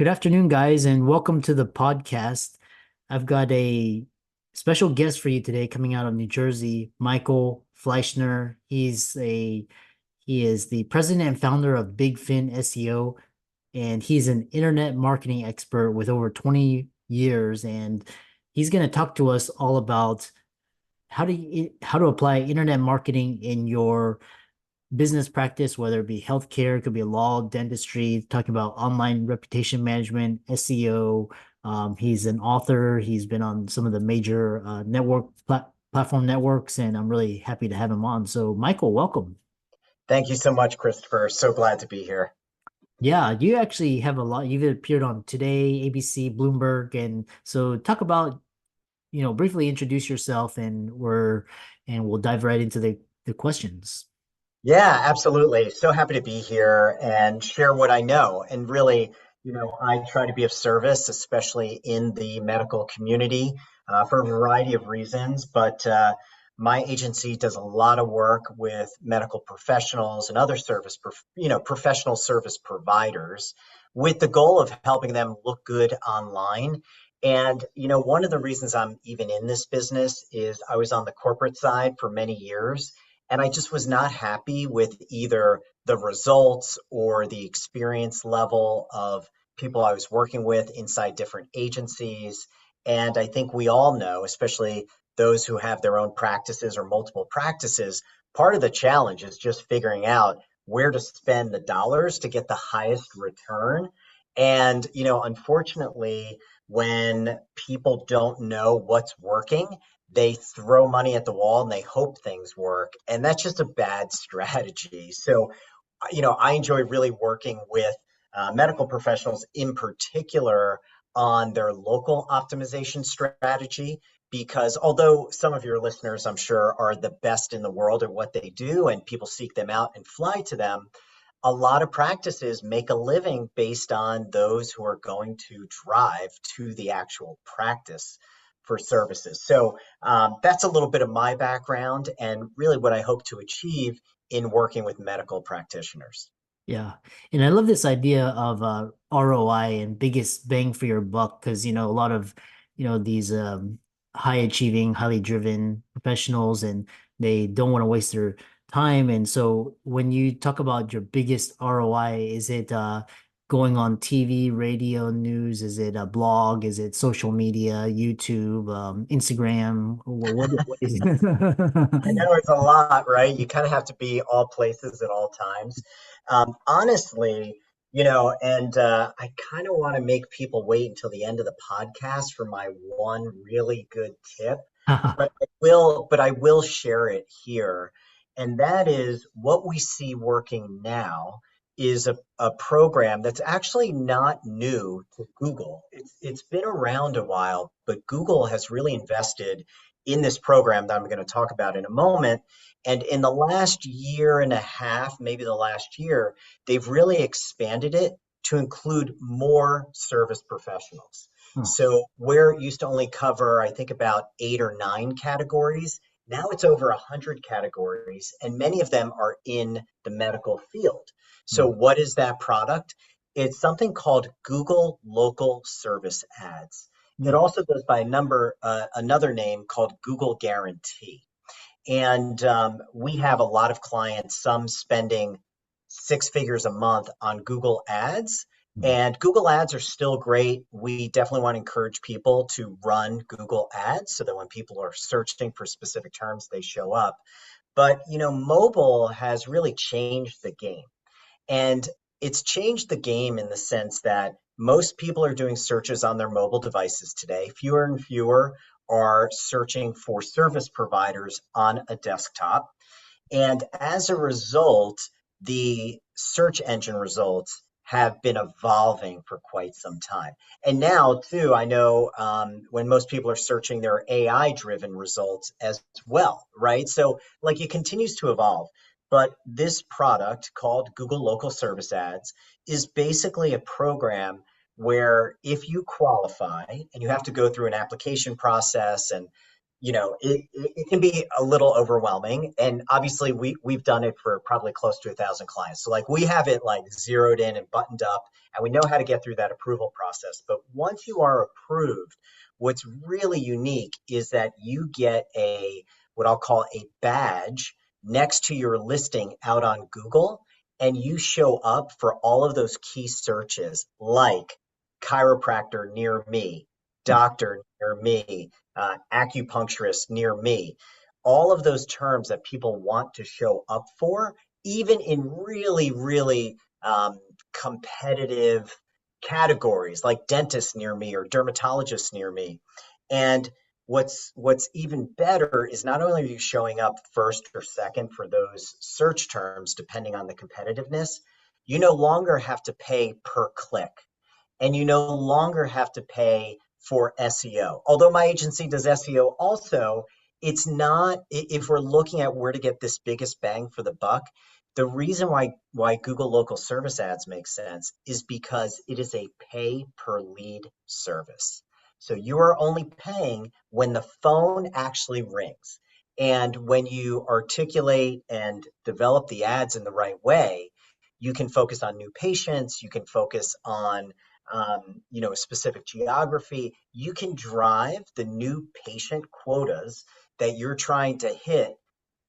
Good afternoon, guys, and welcome to the podcast. I've got a special guest for you today coming out of New Jersey, Michael Fleischner. He is the president and founder of Bigfin SEO, and he's an internet marketing expert with over 20 years. And he's going to talk to us all about how to apply internet marketing in your business practice, whether it be healthcare, it could be law, dentistry, talking about online reputation management, SEO. He's an author. He's been on some of the major platform networks, and I'm really happy to have him on. So, Michael, welcome. Thank you so much, Christopher. So glad to be here. Yeah, you actually have a lot. You've appeared on Today, ABC, Bloomberg, and so talk about, briefly introduce yourself, and we'll dive right into the questions. Yeah, absolutely. So happy to be here and share what I know. And really, I try to be of service, especially in the medical community, for a variety of reasons. But my agency does a lot of work with medical professionals and other professional service providers with the goal of helping them look good online. And, one of the reasons I'm even in this business is I was on the corporate side for many years. And I just was not happy with either the results or the experience level of people I was working with inside different agencies. And I think we all know, especially those who have their own practices or multiple practices, part of the challenge is just figuring out where to spend the dollars to get the highest return. And, unfortunately, when people don't know what's working, they throw money at the wall and they hope things work. And that's just a bad strategy. So, I enjoy really working with medical professionals in particular on their local optimization strategy. Because although some of your listeners, I'm sure, are the best in the world at what they do and people seek them out and fly to them, a lot of practices make a living based on those who are going to drive to the actual practice for services. So that's a little bit of my background and really what I hope to achieve in working with medical practitioners. Yeah. And I love this idea of ROI and biggest bang for your buck because, a lot of, these high achieving, highly driven professionals and they don't want to waste their time. And so when you talk about your biggest ROI, is it going on TV, radio, news? Is it a blog? Is it social media, YouTube, Instagram? What is I it? know it's a lot, right? You kind of have to be all places at all times. Honestly, and I kind of want to make people wait until the end of the podcast for my one really good tip, but I will share it here. And that is what we see working now is a program that's actually not new to Google. It's been around a while, but Google has really invested in this program that I'm going to talk about in a moment. And in the last year and a half, maybe the last year, they've really expanded it to include more service professionals. Oh, So where it used to only cover, I think, about 8 or 9 categories, now it's over 100 categories, and many of them are in the medical field. So oh, what is that product? It's something called Google Local Service Ads. It hmm. also goes by another name called Google Guarantee. And we have a lot of clients, some spending 6 figures a month on Google Ads. And Google Ads are still great. We definitely want to encourage people to run Google Ads so that when people are searching for specific terms, they show up. But, mobile has really changed the game. And it's changed the game in the sense that most people are doing searches on their mobile devices today. Fewer and fewer are searching for service providers on a desktop. And as a result, the search engine results have been evolving for quite some time. And now, too, I know when most people are searching, there are AI driven results as well, right? So, like, it continues to evolve. But this product called Google Local Service Ads is basically a program where if you qualify and you have to go through an application process and it can be a little overwhelming. And obviously we've done it for probably close to 1,000 clients. So like we have it like zeroed in and buttoned up, and we know how to get through that approval process. But once you are approved, what's really unique is that you get what I'll call a badge next to your listing out on Google, and you show up for all of those key searches like chiropractor near me, doctor near me, acupuncturist near me. All of those terms that people want to show up for, even in really, really competitive categories like dentist near me or dermatologist near me. And what's even better is not only are you showing up first or second for those search terms, depending on the competitiveness, you no longer have to pay per click, and you no longer have to pay for SEO. Although my agency does SEO also, it's not, if we're looking at where to get this biggest bang for the buck, the reason why Google local service ads makes sense is because it is a pay per lead service. So you are only paying when the phone actually rings. And when you articulate and develop the ads in the right way, you can focus on new patients, you can focus on a specific geography. You can drive the new patient quotas that you're trying to hit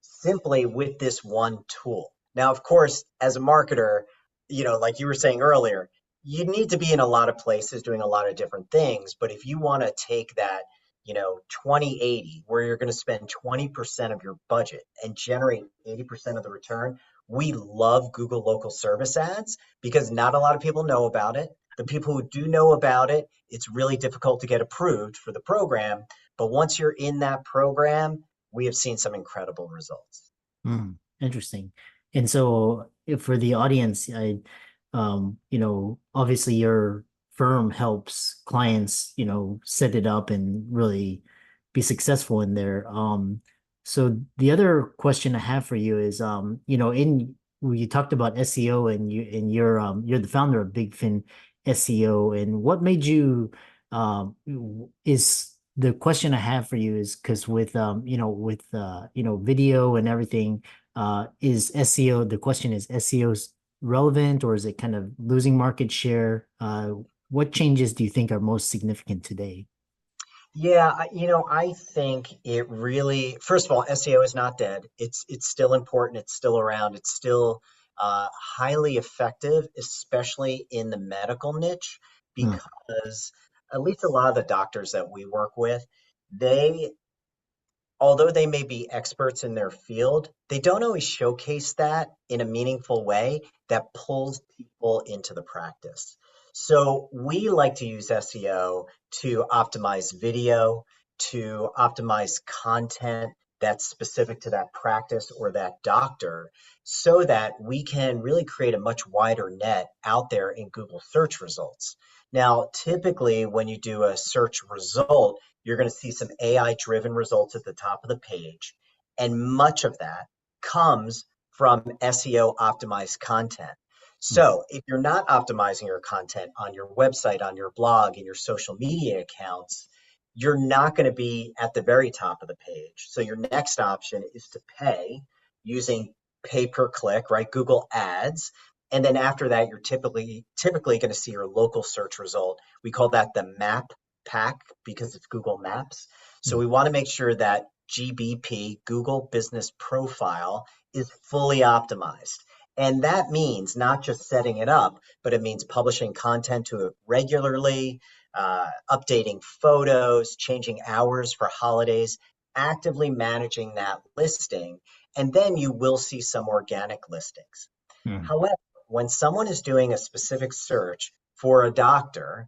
simply with this one tool. Now, of course, as a marketer, like you were saying earlier, you need to be in a lot of places doing a lot of different things. But if you want to take that, 20/80, where you're going to spend 20% of your budget and generate 80% of the return, we love Google local service ads because not a lot of people know about it. The people who do know about it, it's really difficult to get approved for the program. But once you're in that program, we have seen some incredible results. Interesting. And so for the audience, obviously your firm helps clients, set it up and really be successful in there. So the other question I have for you is, you talked about SEO and you're the founder of Bigfin SEO, and what made you, is the question I have for you is because with video and everything, is SEO, the question is SEO's relevant, or is it kind of losing market share? What changes do you think are most significant today? Yeah, I think it really, first of all, SEO is not dead. It's still important. It's still around. It's still highly effective, especially in the medical niche, Mm, because at least a lot of the doctors that we work with, they although they may be experts in their field, they don't always showcase that in a meaningful way that pulls people into the practice. So we like to use SEO to optimize video, to optimize content that's specific to that practice or that doctor, so that we can really create a much wider net out there in Google search results. Now, typically, when you do a search result, you're going to see some AI driven results at the top of the page. And much of that comes from SEO optimized content. mm, So if you're not optimizing your content on your website, on your blog, and your social media accounts, you're not going to be at the very top of the page. So your next option is to pay using pay per click, right? Google Ads. And then after that, you're typically going to see your local search result. We call that the map pack because it's Google Maps. So mm, we want to make sure that GBP, Google Business Profile, is fully optimized. And that means not just setting it up, but it means publishing content to it regularly, updating photos, changing hours for holidays, actively managing that listing. And then you will see some organic listings. mm, However, when someone is doing a specific search for a doctor,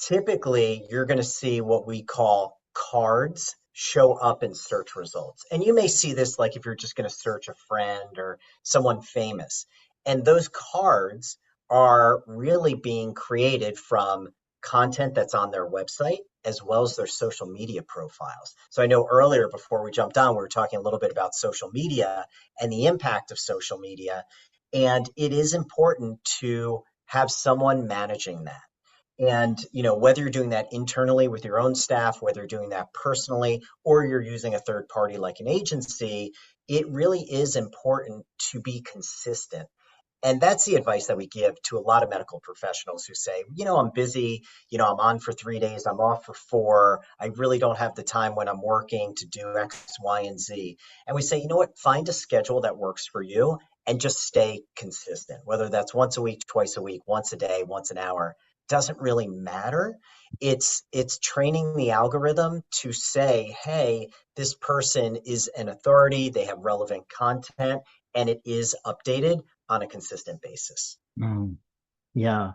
typically you're going to see what we call cards show up in search results. And you may see this like if you're just going to search a friend or someone famous. And those cards are really being created from content that's on their website as well as their social media profiles. So I know earlier before we jumped on, we were talking a little bit about social media and the impact of social media. And it is important to have someone managing that. And whether you're doing that internally with your own staff, whether you're doing that personally, or you're using a third party like an agency, it really is important to be consistent. And that's the advice that we give to a lot of medical professionals who say, I'm busy, I'm on for 3 days, I'm off for four. I really don't have the time when I'm working to do X, Y, and Z. And we say, you know what, find a schedule that works for you and just stay consistent, whether that's once a week, twice a week, once a day, once an hour, doesn't really matter. It's training the algorithm to say, hey, this person is an authority, they have relevant content, and it is updated on a consistent basis. Mm, yeah.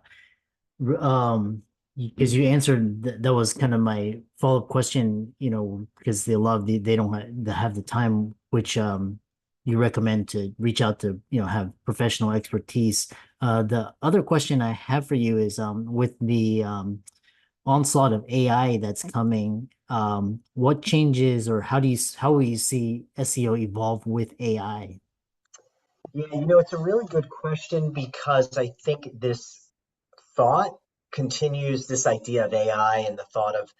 Because you answered that was kind of my follow-up question, because they don't have the time, which you recommend to reach out to, have professional expertise. The other question I have for you is with the onslaught of AI that's coming, what changes or how will you see SEO evolve with AI? Yeah, it's a really good question because I think this thought continues this idea of AI and the thought of,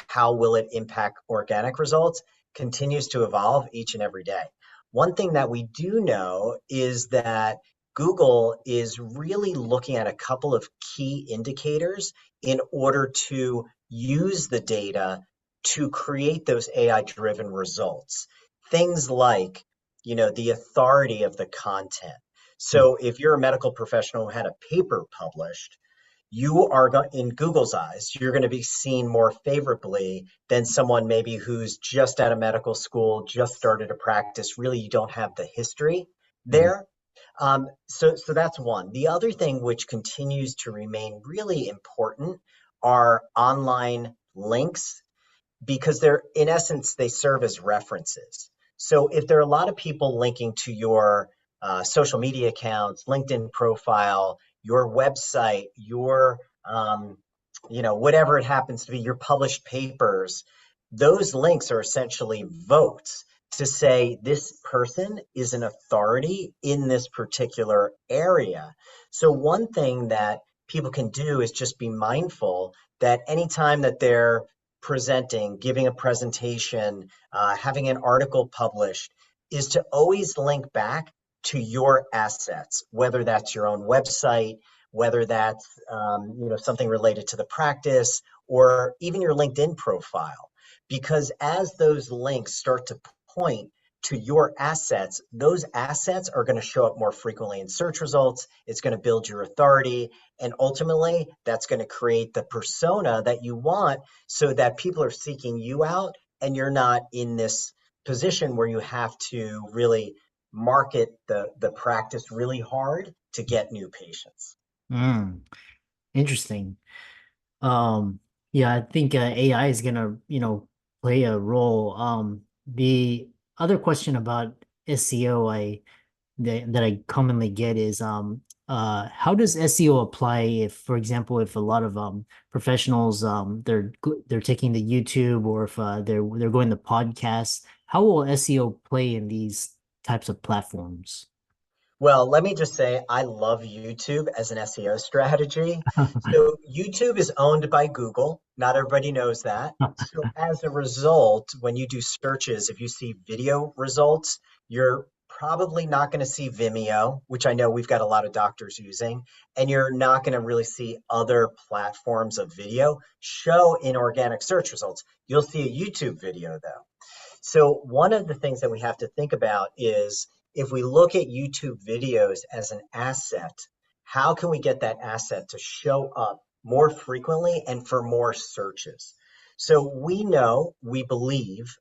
how will it impact organic results continues to evolve each and every day. One thing that we do know is that Google is really looking at a couple of key indicators in order to use the data to create those AI driven results. Things like, the authority of the content. So if you're a medical professional who had a paper published, you are in Google's eyes, you're going to be seen more favorably than someone maybe who's just out of medical school, just started a practice. Really, you don't have the history Mhm. there. So that's one. The other thing which continues to remain really important are online links because they're, in essence, they serve as references. So if there are a lot of people linking to your social media accounts, LinkedIn profile, your website, your whatever it happens to be, your published papers, those links are essentially votes to say this person is an authority in this particular area. So one thing that people can do is just be mindful that anytime that they're presenting, giving a presentation, having an article published, is to always link back to your assets, whether that's your own website, whether that's something related to the practice, or even your LinkedIn profile. Because as those links start to point to your assets, those assets are going to show up more frequently in search results. It's going to build your authority. And ultimately, that's going to create the persona that you want so that people are seeking you out and you're not in this position where you have to really market the practice really hard to get new patients. Mm, interesting. Um, yeah, I think AI is gonna, play a role. The other question about SEO that I commonly get is how does SEO apply if, for example, if a lot of professionals they're taking the YouTube, or if they're going to podcasts, how will SEO play in these types of platforms? Well, let me just say I love YouTube as an SEO strategy. So YouTube is owned by Google. Not everybody knows that. So as a result, when you do searches, if you see video results, you're probably not going to see Vimeo, which I know we've got a lot of doctors using, and you're not going to really see other platforms of video show in organic search results. You'll see a YouTube video though. So one of the things that we have to think about is if we look at YouTube videos as an asset, how can we get that asset to show up more frequently and for more searches? So we know, we believe,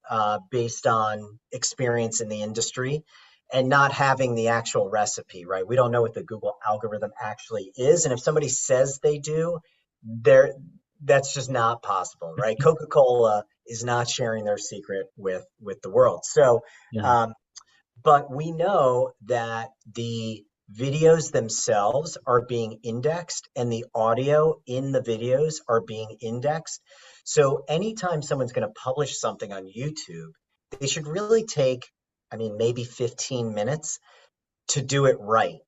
based on experience in the industry and not having the actual recipe, right? We don't know what the Google algorithm actually is. And if somebody says they do, they're that's just not possible, right? Coca-Cola is not sharing their secret with the world. So, Yeah. um, but we know that the videos themselves are being indexed and the audio in the videos are being indexed. So anytime someone's going to publish something on YouTube, they should really take, I mean, maybe 15 minutes to do it right.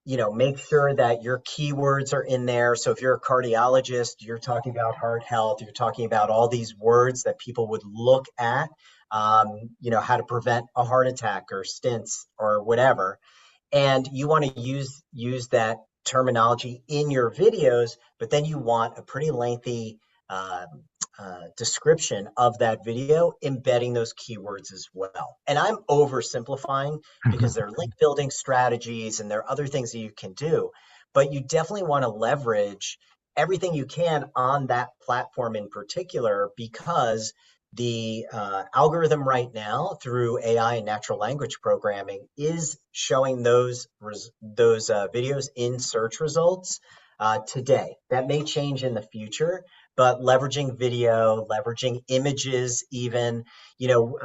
make sure that your keywords are in there. So if you're a cardiologist, you're talking about heart health, you're talking about all these words that people would look at, how to prevent a heart attack or stents or whatever, and you want to use that terminology in your videos, but then you want a pretty lengthy uh, description of that video embedding those keywords as well. And I'm oversimplifying because there are link building strategies and there are other things that you can do, but you definitely want to leverage everything you can on that platform in particular, because the algorithm right now through AI and natural language programming is showing those videos in search results today. That may change in the future, but leveraging video, leveraging images, even, you know,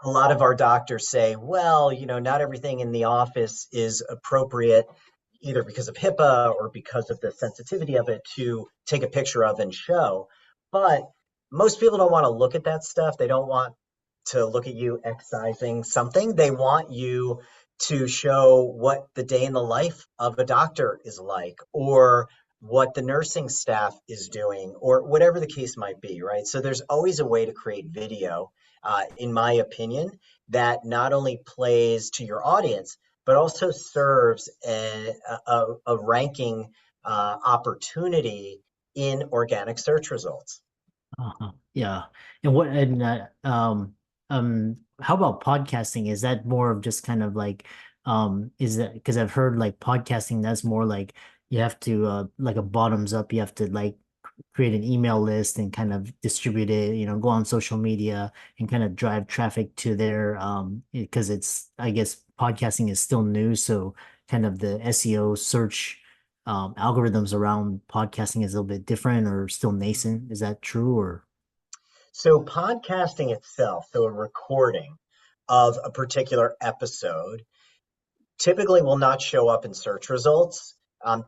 a lot of our doctors say, well, not everything in the office is appropriate, either because of HIPAA or because of the sensitivity of it, to take a picture of and show. But most people don't want to look at that stuff. They don't want to look at you excising something. They want you to show what the day in the life of a doctor is like, or what the nursing staff is doing, or whatever the case might be, right? So there's always a way to create video, in my opinion, that not only plays to your audience, but also serves a ranking opportunity in organic search results. Uh-huh. Yeah. And how about podcasting? Is that more of just kind of like is that because I've heard like podcasting that's more like you have to like a bottoms up, you have to like create an email list and kind of distribute it, go on social media and kind of drive traffic to their because it's I guess podcasting is still new, so kind of the SEO search algorithms around podcasting is a little bit different or still nascent. Is that true or? So podcasting itself, so a recording of a particular episode, typically will not show up in search results.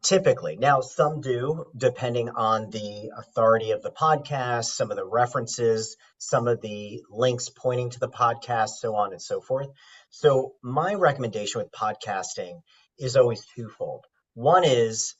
Typically. Now, some do, depending on the authority of the podcast, some of the references, some of the links pointing to the podcast, so on and so forth. So, my recommendation with podcasting is always twofold. One is,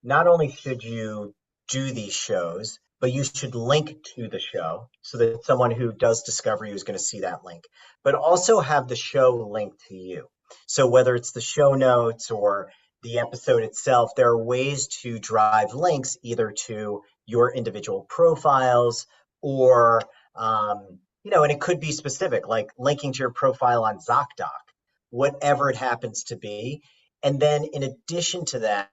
not only should you do these shows, but you should link to the show so that someone who does discover you is going to see that link, but also have the show linked to you. So whether it's the show notes or the episode itself, there are ways to drive links either to your individual profiles or, and it could be specific, like linking to your profile on ZocDoc, whatever it happens to be. And then in addition to that,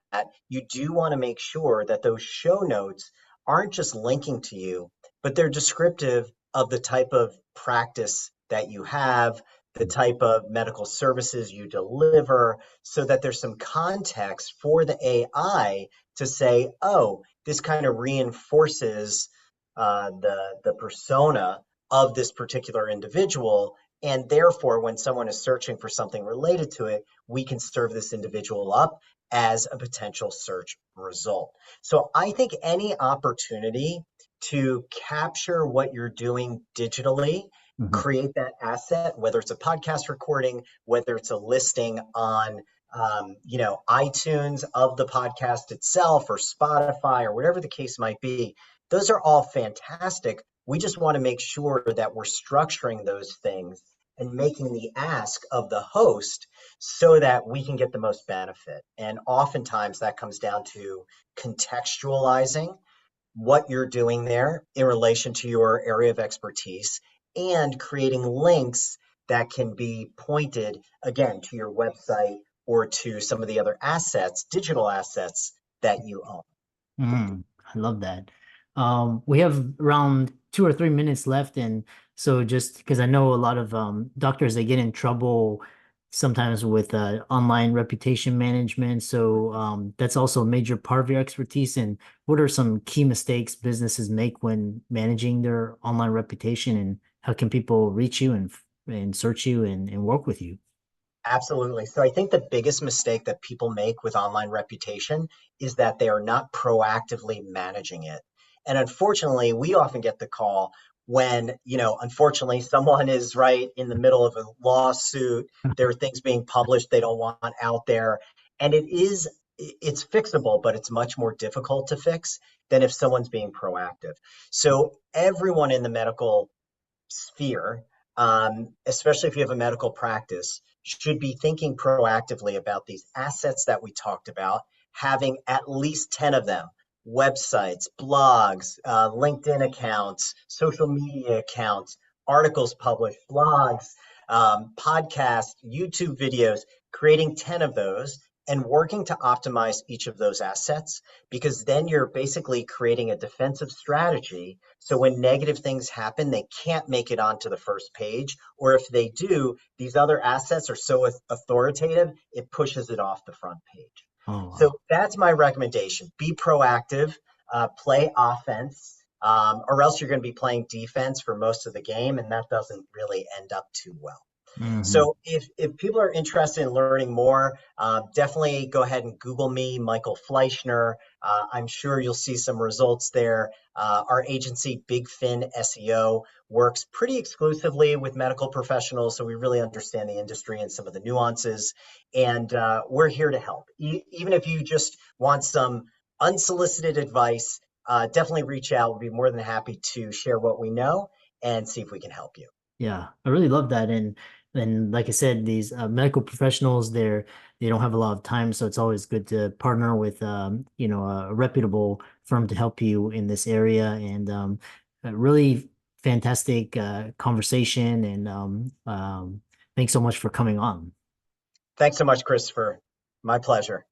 you do want to make sure that those show notes aren't just linking to you, but they're descriptive of the type of practice that you have, the type of medical services you deliver, so that there's some context for the AI to say, oh, this kind of reinforces the persona of this particular individual. And therefore, when someone is searching for something related to it, we can serve this individual up as a potential search result. So I think any opportunity to capture what you're doing digitally, Mhm. create that asset, whether it's a podcast recording, whether it's a listing on iTunes of the podcast itself or Spotify or whatever the case might be, those are all fantastic. We just want to make sure that we're structuring those things and making the ask of the host so that we can get the most benefit. And oftentimes that comes down to contextualizing what you're doing there in relation to your area of expertise and creating links that can be pointed again to your website or to some of the other assets, digital assets that you own. I love that. We have around 2 or 3 minutes left, and so just because I know a lot of doctors they get in trouble sometimes with online reputation management, so that's also a major part of your expertise. And what are some key mistakes businesses make when managing their online reputation, and how can people reach you and search you and work with you? Absolutely. So I think the biggest mistake that people make with online reputation is that they are not proactively managing it. And unfortunately, we often get the call when, unfortunately, someone is right in the middle of a lawsuit. There are things being published they don't want out there. And it's fixable, but it's much more difficult to fix than if someone's being proactive. So everyone in the medical sphere, especially if you have a medical practice, should be thinking proactively about these assets that we talked about, having at least 10 of them: websites, blogs, LinkedIn accounts, social media accounts, articles published, blogs, podcasts, YouTube videos, creating 10 of those and working to optimize each of those assets, because then you're basically creating a defensive strategy. So when negative things happen, they can't make it onto the first page. Or if they do, these other assets are so authoritative, it pushes it off the front page. Oh, So wow. that's my recommendation. Be proactive, play offense, or else you're going to be playing defense for most of the game, and that doesn't really end up too well. Hmm. So if people are interested in learning more, definitely go ahead and Google me, Michael Fleischner. I'm sure you'll see some results there. Our agency, Bigfin SEO, works pretty exclusively with medical professionals, so we really understand the industry and some of the nuances. And we're here to help. Even if you just want some unsolicited advice, definitely reach out. We'll be more than happy to share what we know and see if we can help you. Yeah, I really love that. And like I said, these medical professionals, they don't have a lot of time, so it's always good to partner with a reputable firm to help you in this area. And a really fantastic conversation. And thanks so much for coming on. Thanks so much, Christopher. My pleasure.